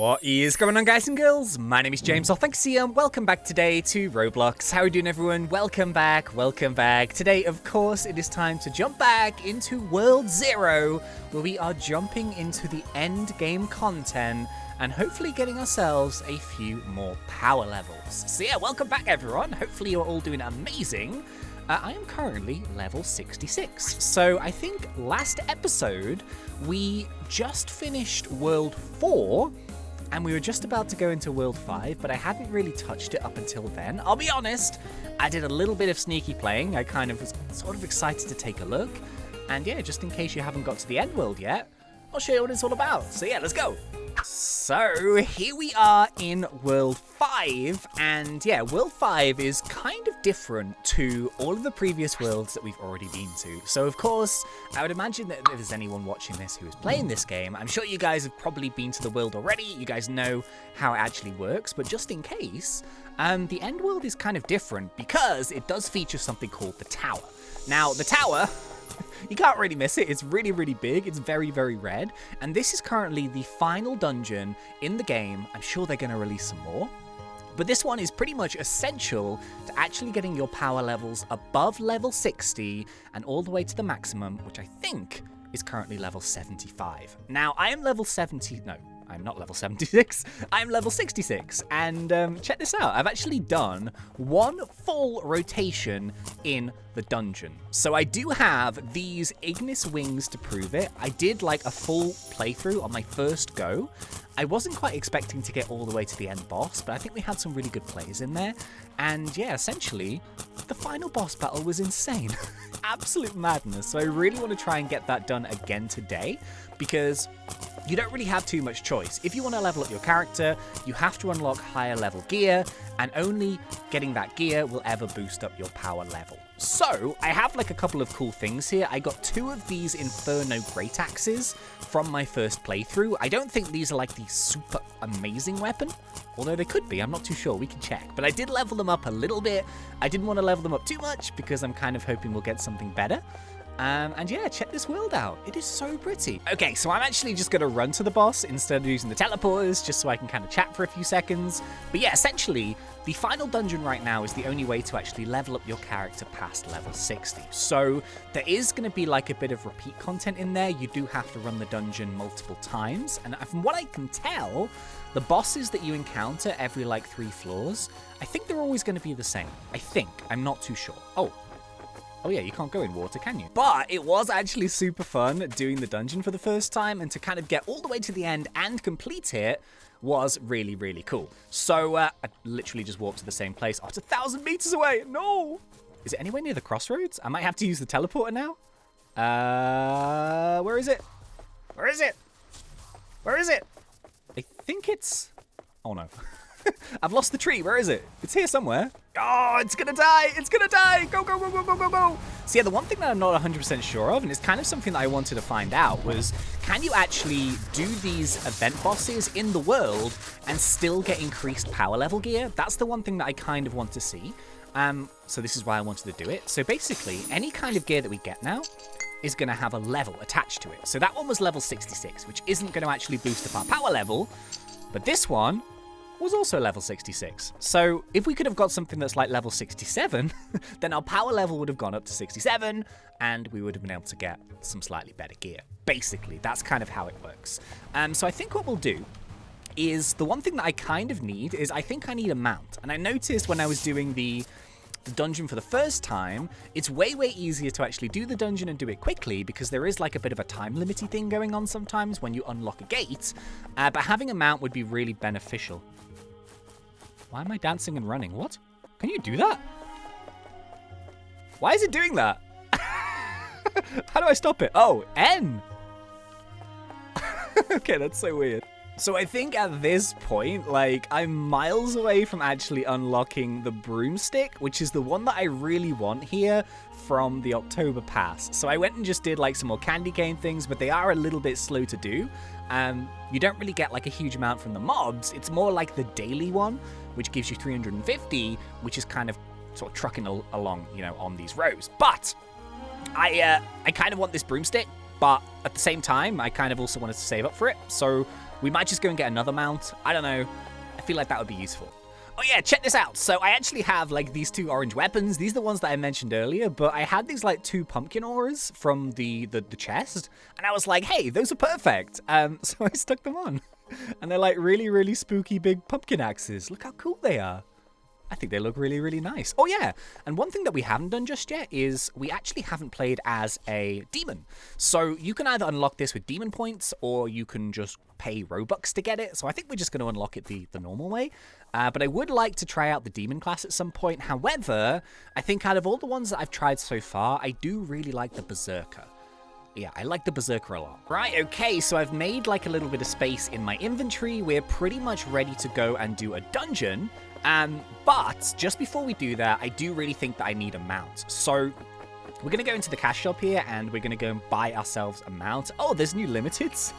What is going on, guys and girls? My name is James, ThnxCya, and welcome back today to Roblox. How are you doing, everyone? Welcome back, welcome back. Today, of course, it is time to jump back into World 0, where we are jumping into the end game content and hopefully getting ourselves a few more power levels. So yeah, welcome back, everyone. Hopefully you're all doing amazing. I am currently level 66. So I think last episode, we just finished World 4, and we were just about to go into World 5, but I hadn't really touched it up until then. I'll be honest, I did a little bit of sneaky playing. I kind of was sort of excited to take a look. And yeah, just in case you haven't got to the end world yet, I'll show you what it's all about. So yeah, let's go. So here we are in World 5, and yeah, World 5 is kind of different to all of the previous worlds that we've already been to. So of course, I would imagine that if there's anyone watching this who is playing this game, I'm sure you guys have probably been to the world already. You guys know how it actually works, but just in case, the end world is kind of different because it does feature something called the tower. Now, the tower, you can't really miss it. It's really, really big. It's very, very red. And this is currently the final dungeon in the game. I'm sure they're going to release some more. But this one is pretty much essential to actually getting your power levels above level 60 and all the way to the maximum, which I think is currently level 75. Now, I am level 70... No, I'm not level 76. I'm level 66. And check this out. I've actually done one full rotation in the dungeon. So I do have these Ignis wings to prove it. I did like a full playthrough on my first go. I wasn't quite expecting to get all the way to the end boss, but I think we had some really good plays in there. And yeah, essentially, the final boss battle was insane. Absolute madness. So I really want to try and get that done again today, because you don't really have too much choice. If you want to level up your character, you have to unlock higher level gear, and only getting that gear will ever boost up your power level. So I have like a couple of cool things here. I got 2 of these Inferno Great Axes from my first playthrough. I don't think these are like the super amazing weapon, although they could be. I'm not too sure. We can check. But I did level them up a little bit. I didn't want to level them up too much because I'm kind of hoping we'll get something better. And yeah, check this world out. It is so pretty. Okay, so I'm actually just going to run to the boss instead of using the teleporters, just so I can kind of chat for a few seconds. But yeah, essentially, the final dungeon right now is the only way to actually level up your character past level 60. So there is going to be like a bit of repeat content in there. You do have to run the dungeon multiple times. And from what I can tell, the bosses that you encounter every like 3 floors, I think they're always going to be the same. I think. I'm not too sure. Oh yeah, you can't go in water, can you? But it was actually super fun doing the dungeon for the first time, and to kind of get all the way to the end and complete it was really, really cool. So I literally just walked to the same place. Oh, it's 1,000 meters away. No. Is it anywhere near the crossroads? I might have to use the teleporter now. Where is it? Where is it? Where is it? I think it's... Oh no. I've lost the tree. Where is it? It's here somewhere. Oh, it's gonna die. It's gonna die. Go, go, go, go, go, go, go. So yeah, the one thing that I'm not 100% sure of, and it's kind of something that I wanted to find out, was can you actually do these event bosses in the world and still get increased power level gear? That's the one thing that I kind of want to see. So this is why I wanted to do it. So basically, any kind of gear that we get now is going to have a level attached to it. So that one was level 66, which isn't going to actually boost up our power level, but this one was also level 66. So if we could have got something that's like level 67, then our power level would have gone up to 67, and we would have been able to get some slightly better gear. Basically, that's kind of how it works. So I think what we'll do is, the one thing that I kind of need is, I think I need a mount. And I noticed when I was doing the dungeon for the first time, it's way, way easier to actually do the dungeon and do it quickly, because there is like a bit of a time limity thing going on sometimes when you unlock a gate. But having a mount would be really beneficial. Why am I dancing and running? What? Can you do that? Why is it doing that? How do I stop it? Oh, N. Okay, that's so weird. So I think at this point, like, I'm miles away from actually unlocking the broomstick, which is the one that I really want here from the October Pass. So I went and just did like some more candy cane things, but they are a little bit slow to do. You don't really get like a huge amount from the mobs. It's more like the daily one, which gives you 350, which is kind of sort of trucking along, you know, on these rows. But I kind of want this broomstick, but at the same time, I kind of also wanted to save up for it. So We might just go and get another mount. I don't know. I feel like that would be useful. Oh yeah, check this out. So I actually have like these 2 orange weapons. These are the ones that I mentioned earlier, but I had these like 2 pumpkin auras from the chest, and I was like, hey, those are perfect. So I stuck them on, and they're like really, really spooky big pumpkin axes. Look how cool they are. I think they look really, really nice. Oh yeah, and one thing that we haven't done just yet is we actually haven't played as a demon. So you can either unlock this with demon points, or you can just pay Robux to get it. So I think we're just going to unlock it the normal way. But I would like to try out the demon class at some point. However, I think out of all the ones that I've tried so far, I do really like the Berserker. Yeah, I like the Berserker a lot. Right, okay, so I've made like a little bit of space in my inventory. We're pretty much ready to go and do a dungeon. But just before we do that, I do really think that I need a mount. So we're going to go into the cash shop here, and we're going to go and buy ourselves a mount. Oh, there's new limiteds.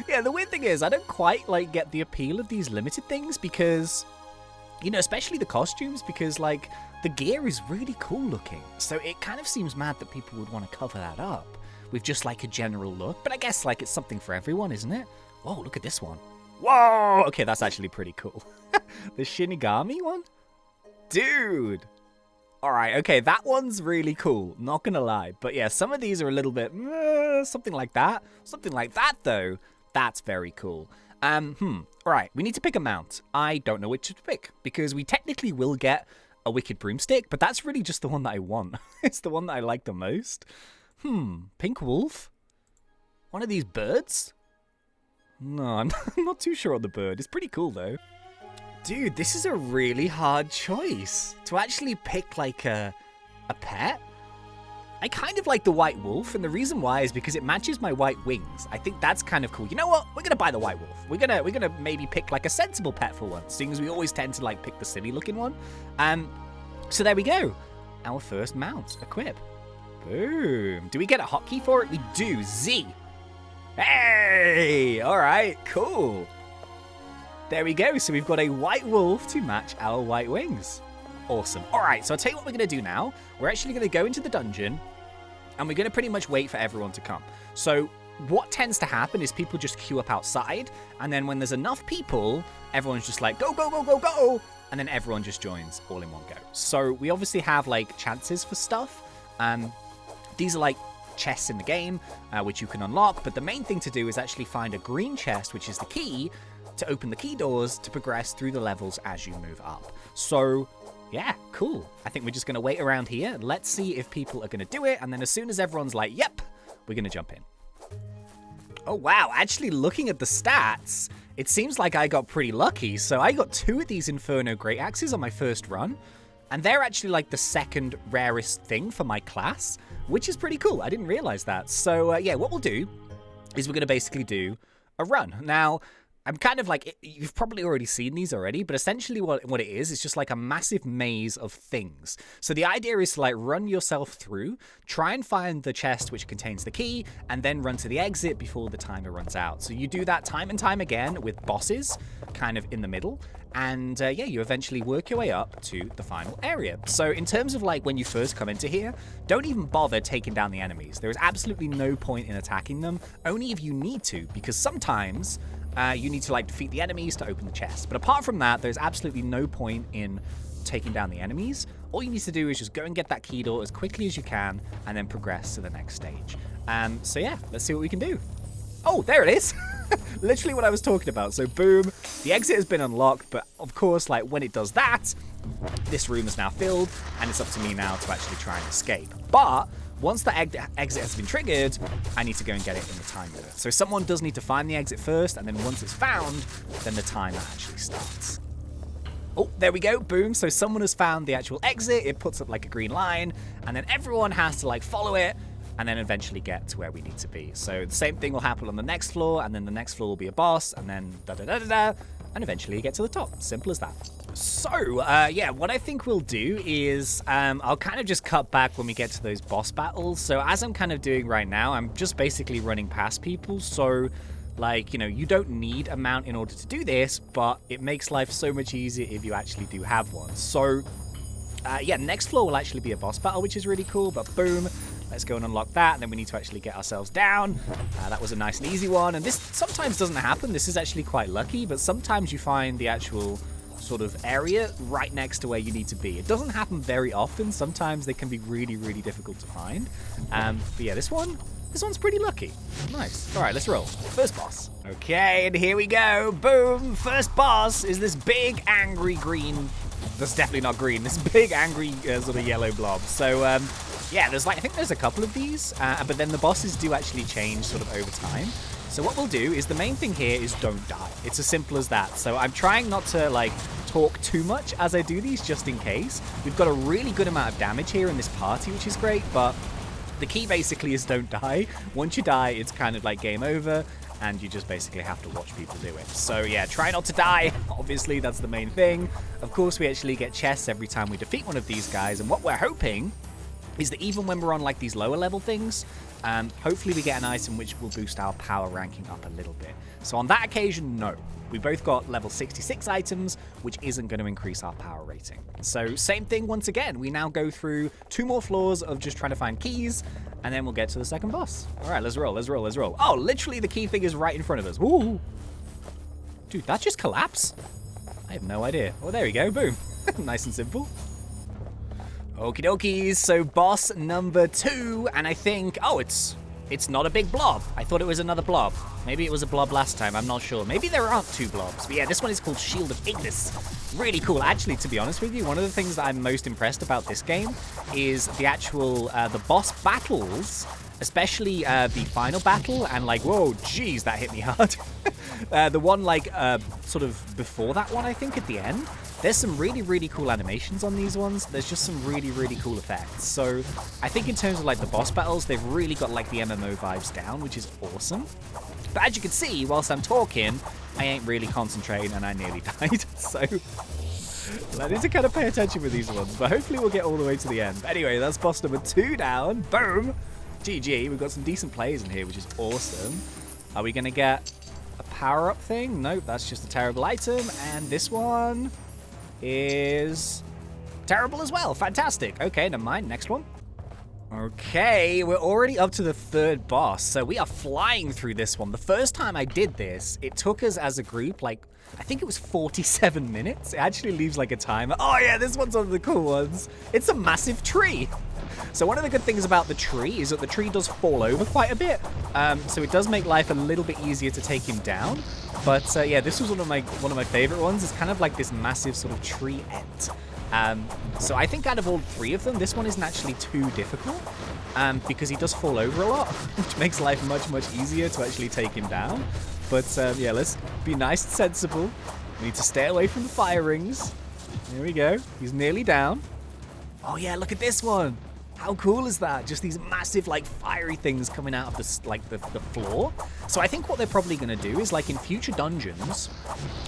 Yeah, the weird thing is I don't quite like get the appeal of these limited things because, you know, especially the costumes, because like the gear is really cool looking. So it kind of seems mad that people would want to cover that up with just like a general look. But I guess like it's something for everyone, isn't it? Whoa, look at this one. Whoa! Okay, that's actually pretty cool. The Shinigami one? Dude! Alright, okay, that one's really cool. Not gonna lie. But yeah, some of these are a little bit, something like that. Something like that, though. That's very cool. Alright, we need to pick a mount. I don't know which to pick, because we technically will get a Wicked Broomstick, but that's really just the one that I want. It's the one that I like the most. Pink Wolf? One of these birds? No, I'm not too sure on the bird. It's pretty cool, though. Dude, this is a really hard choice. To actually pick, like, a pet? I kind of like the white wolf, and the reason why is because it matches my white wings. I think that's kind of cool. You know what? We're gonna buy the white wolf. We're gonna maybe pick, like, a sensible pet for once, seeing as we always tend to, like, pick the silly-looking one. So there we go. Our first mount. Equip. Boom. Do we get a hotkey for it? We do. Z. Hey! Alright, cool. There we go. So we've got a white wolf to match our white wings. Awesome. Alright, so I'll tell you what we're going to do now. We're actually going to go into the dungeon, and we're going to pretty much wait for everyone to come. So what tends to happen is people just queue up outside, and then when there's enough people, everyone's just like, go, go, go, go, go! And then everyone just joins all in one go. So we obviously have, like, chances for stuff. These are, like, chests in the game, which you can unlock, but the main thing to do is actually find a green chest, which is the key to open the key doors to progress through the levels as you move up. So yeah, cool. I think we're just going to wait around here. Let's see if people are going to do it, and then as soon as everyone's like, yep, we're going to jump in. Oh wow, actually looking at the stats, it seems like I got pretty lucky. So I got 2 of these Inferno Great Axes on my first run, and they're actually like the second rarest thing for my class, which is pretty cool. I didn't realize that. So yeah, what we'll do is we're going to basically do a run. Now, I'm kind of like, you've probably already seen these already, but essentially what it is just like a massive maze of things. So the idea is to like run yourself through, try and find the chest which contains the key, and then run to the exit before the timer runs out. So you do that time and time again with bosses kind of in the middle. And yeah, you eventually work your way up to the final area. So in terms of like when you first come into here, don't even bother taking down the enemies. There is absolutely no point in attacking them, only if you need to, because sometimes you need to like defeat the enemies to open the chest. But apart from that, there's absolutely no point in taking down the enemies. All you need to do is just go and get that key door as quickly as you can and then progress to the next stage. So yeah, let's see what we can do. Oh, there it is. Literally what I was talking about. So boom, the exit has been unlocked, but of course, like when it does that, this room is now filled, and it's up to me now to actually try and escape. But once the exit has been triggered, I need to go and get it in the time limit. So someone does need to find the exit first, and then once it's found, then the timer actually starts. Oh, there we go, boom. So someone has found the actual exit, it puts up like a green line, and then everyone has to like follow it, and then eventually get to where we need to be. So the same thing will happen on the next floor, and then the next floor will be a boss, and then da-da-da-da-da, and eventually you get to the top. Simple as that. So, yeah, what I think we'll do is I'll kind of just cut back when we get to those boss battles. So as I'm kind of doing right now, I'm just basically running past people. So, like, you know, you don't need a mount in order to do this, but it makes life so much easier if you actually do have one. So, yeah, next floor will actually be a boss battle, which is really cool, but boom. Let's go and unlock that, and then we need to actually get ourselves down. That was a nice and easy one, and this sometimes doesn't happen. This is actually quite lucky, but sometimes you find the actual sort of area right next to where you need to be. It doesn't happen very often. Sometimes they can be really, really difficult to find. But yeah, this one's pretty lucky. Nice. All right, let's roll. First boss. Okay, and here we go. Boom. First boss is this big, angry green. That's definitely not green. This big, angry sort of yellow blob. So, yeah, I think there's a couple of these, but then the bosses do actually change sort of over time. So what we'll do is the main thing here is don't die. It's as simple as that. So I'm trying not to like talk too much as I do these just in case. We've got a really good amount of damage here in this party, which is great, but the key basically is don't die. Once you die, it's kind of like game over, and you just basically have to watch people do it. So yeah, try not to die. Obviously, that's the main thing. Of course, we actually get chests every time we defeat one of these guys, and what we're hoping is that even when we're on like these lower level things, hopefully we get an item which will boost our power ranking up a little bit. So on that occasion, no. We both got level 66 items, which isn't going to increase our power rating. So same thing once again. We now go through 2 more floors of just trying to find keys, and then we'll get to the second boss. All right, let's roll, let's roll, let's roll. Oh, literally the key thing is right in front of us. Ooh. Dude, that just collapsed? I have no idea. Oh, there we go. Boom. Nice and simple. Okie dokies, so boss number 2, and I think, oh, it's not a big blob. I thought it was another blob. Maybe it was a blob last time, I'm not sure. Maybe there aren't 2 blobs, but yeah, this one is called Hand of Ignis. Really cool. Actually, to be honest with you, one of the things that I'm most impressed about this game is the actual, the boss battles, especially the final battle, and like, whoa, geez, that hit me hard. The one like, sort of before that one, I think, at the end. There's some really, really cool animations on these ones. There's just some really, really cool effects. So I think in terms of like the boss battles, they've really got like the MMO vibes down, which is awesome. But as you can see, whilst I'm talking, I ain't really concentrating and I nearly died. So I need to kind of pay attention with these ones, but hopefully we'll get all the way to the end. But anyway, that's boss number 2 down. Boom. GG. We've got some decent players in here, which is awesome. Are we going to get a power-up thing? Nope, that's just a terrible item. And this one is terrible as well. Fantastic. Okay, never mind. Next one. Okay, we're already up to the 3rd boss, so we are flying through this one. The first time I did this, it took us as a group, like, I think it was 47 minutes. It actually leaves like a timer. Oh yeah, this one's one of the cool ones. It's a massive tree. So one of the good things about the tree is that the tree does fall over quite a bit. So it does make life a little bit easier to take him down. But yeah, this was one of my favorite ones. It's kind of like this massive sort of tree ent. So I think out of all 3 of them, this one isn't actually too difficult, because he does fall over a lot, which makes life much, much easier to actually take him down. But yeah, let's be nice and sensible. We need to stay away from the fire rings. There we go. He's nearly down. Oh yeah, look at this one. How cool is that? Just these massive, like, fiery things coming out of the floor. So I think what they're probably going to do is, like, in future dungeons,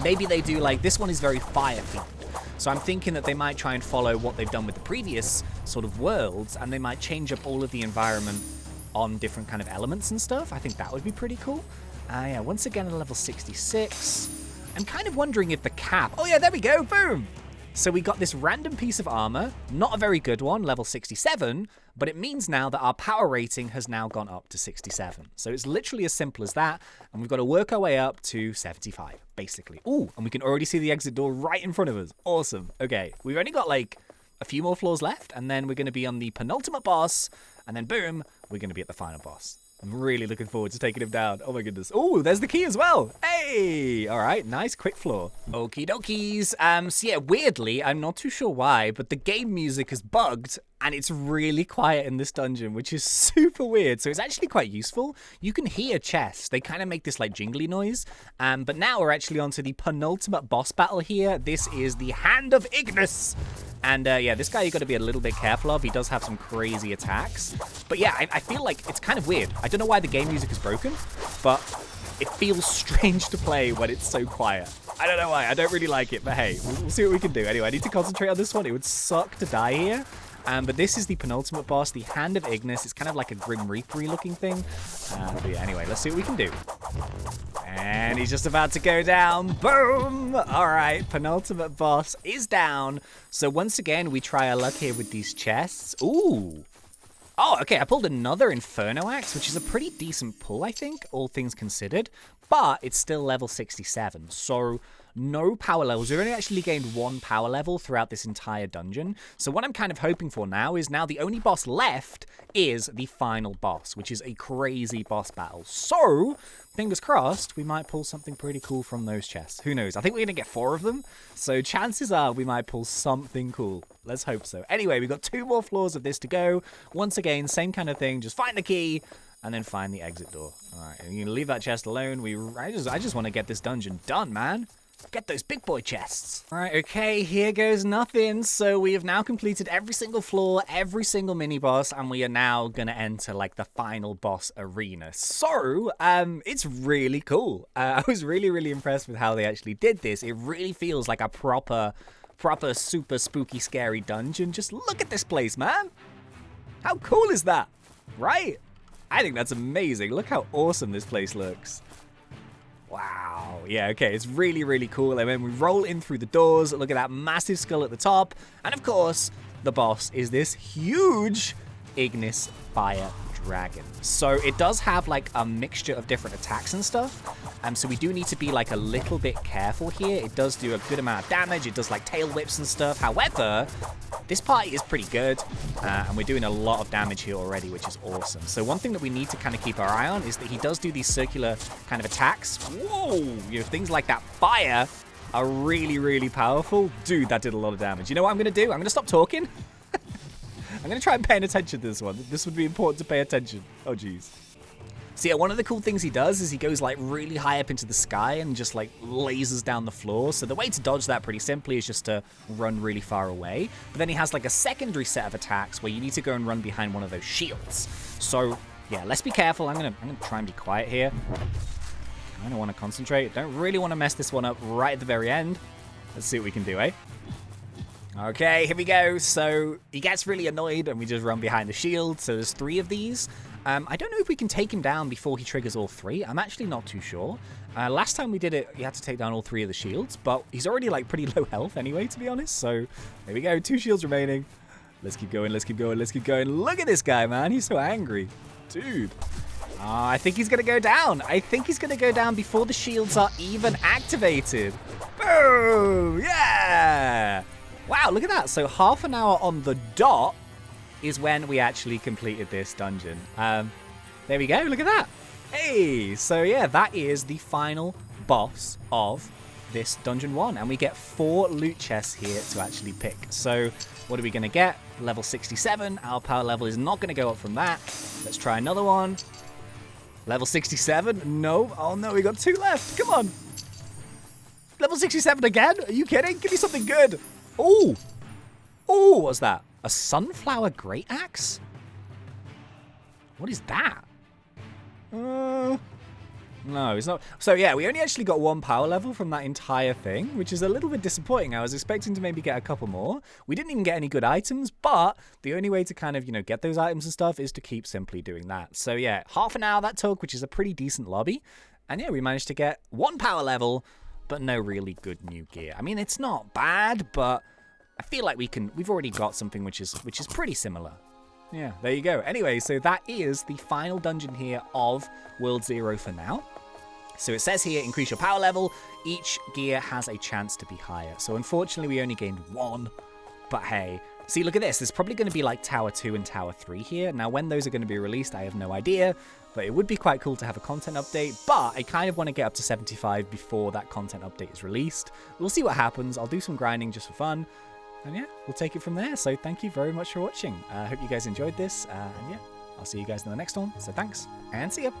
maybe they do, like, this one is very fire-themed. So I'm thinking that they might try and follow what they've done with the previous sort of worlds, and they might change up all of the environment on different kind of elements and stuff. I think that would be pretty cool. Yeah, once again at level 66. I'm kind of wondering if the cap... Oh, yeah, there we go. Boom. So we got this random piece of armor, not a very good one, level 67, but it means now that our power rating has now gone up to 67. So it's literally as simple as that, and we've got to work our way up to 75, basically. Ooh, and we can already see the exit door right in front of us. Awesome. Okay, we've only got like a few more floors left, and then we're going to be on the penultimate boss, and then boom, we're going to be at the final boss. I'm really looking forward to taking him down. Oh my goodness. Oh, there's the key as well. Hey! All right, nice quick floor. Okie dokies. So yeah, weirdly, I'm not too sure why, but the game music is bugged and it's really quiet in this dungeon, which is super weird. So it's actually quite useful. You can hear chests. They kind of make this like jingly noise. But now we're actually onto the penultimate boss battle here. This is the Hand of Ignis. And yeah, this guy you got to be a little bit careful of. He does have some crazy attacks. But yeah, I feel like it's kind of weird. I don't know why the game music is broken, but it feels strange to play when it's so quiet. I don't know why. I don't really like it, but hey, we'll see what we can do. Anyway, I need to concentrate on this one. It would suck to die here. But this is the penultimate boss, the Hand of Ignis. It's kind of like a Grim Reaper-y looking thing. But yeah, anyway, let's see what we can do. And he's just about to go down. Boom! All right, penultimate boss is down. So once again, we try our luck here with these chests. Ooh. Oh, okay, I pulled another Inferno Axe, which is a pretty decent pull, I think, all things considered. But it's still level 67, so no power levels. We've only actually gained 1 power level throughout this entire dungeon. So what I'm kind of hoping for now is the only boss left is the final boss, which is a crazy boss battle. So, fingers crossed, we might pull something pretty cool from those chests. Who knows? I think we're going to get 4 of them, so chances are we might pull something cool. Let's hope so. Anyway, we've got 2 more floors of this to go. Once again, same kind of thing. Just find the key and then find the exit door. All right, and you can leave that chest alone. I just want to get this dungeon done, man. Get those big boy chests. All right, okay, here goes nothing. So we have now completed every single floor, every single mini boss, and we are now gonna enter like the final boss arena. So, it's really cool. I was really impressed with how they actually did this. It really feels like a proper super spooky scary dungeon. Just look at this place, man. How cool is that? Right? I think that's amazing. Look how awesome this place looks. Wow. Yeah, okay, it's really cool. And when we roll in through the doors, look at that massive skull at the top. And of course, the boss is this huge Ignis fire dragon. So it does have like a mixture of different attacks and stuff. So we do need to be like a little bit careful here. It does do a good amount of damage. It does like tail whips and stuff. However, this party is pretty good. And we're doing a lot of damage here already, which is awesome. So one thing that we need to kind of keep our eye on is that he does do these circular kind of attacks. Whoa! You know, things like that fire are really powerful. Dude, that did a lot of damage. You know what I'm going to do? I'm going to stop talking. I'm going to try and pay attention to this one. This would be important to pay attention. Oh, jeez. So yeah, one of the cool things he does is he goes like really high up into the sky and just like lasers down the floor. So the way to dodge that pretty simply is just to run really far away. But then he has like a secondary set of attacks where you need to go and run behind one of those shields. So yeah, let's be careful. I'm gonna try and be quiet here. I don't want to concentrate. Don't really want to mess this one up right at the very end. Let's see what we can do, eh? Okay, here we go. So he gets really annoyed and we just run behind the shield. So there's 3 of these. I don't know if we can take him down before he triggers all 3. I'm actually not too sure. Last time we did it, you had to take down all 3 of the shields, but he's already like pretty low health anyway, to be honest. So there we go. 2 shields remaining. Let's keep going. Let's keep going. Let's keep going. Look at this guy, man. He's so angry. Dude. I think he's going to go down. I think he's going to go down before the shields are even activated. Boom! Yeah! Wow, look at that. So half an hour on the dot is when we actually completed this dungeon. There we go. Look at that. Hey, so yeah, that is the final boss of this Dungeon 1. And we get 4 loot chests here to actually pick. So what are we going to get? Level 67. Our power level is not going to go up from that. Let's try another one. Level 67. No. Oh, no. We got 2 left. Come on. Level 67 again? Are you kidding? Give me something good. Oh. Oh, what's that? A sunflower great axe? What is that? No, it's not. So yeah, we only actually got 1 power level from that entire thing, which is a little bit disappointing. I was expecting to maybe get a couple more. We didn't even get any good items, but the only way to kind of, get those items and stuff is to keep simply doing that. So yeah, half an hour that took, which is a pretty decent lobby. And yeah, we managed to get 1 power level, but no really good new gear. I mean, it's not bad, but I feel like we've already got something which is pretty similar. Yeah, there you go. Anyway, so that is the final dungeon here of World 0 for now. So it says here, increase your power level. Each gear has a chance to be higher. So unfortunately, we only gained 1. But hey, see, look at this. There's probably going to be like Tower 2 and Tower 3 here. Now, when those are going to be released, I have no idea. But it would be quite cool to have a content update. But I kind of want to get up to 75 before that content update is released. We'll see what happens. I'll do some grinding just for fun. And yeah, we'll take it from there. So thank you very much for watching. I hope you guys enjoyed this. And yeah, I'll see you guys in the next one. So thanks, and see ya.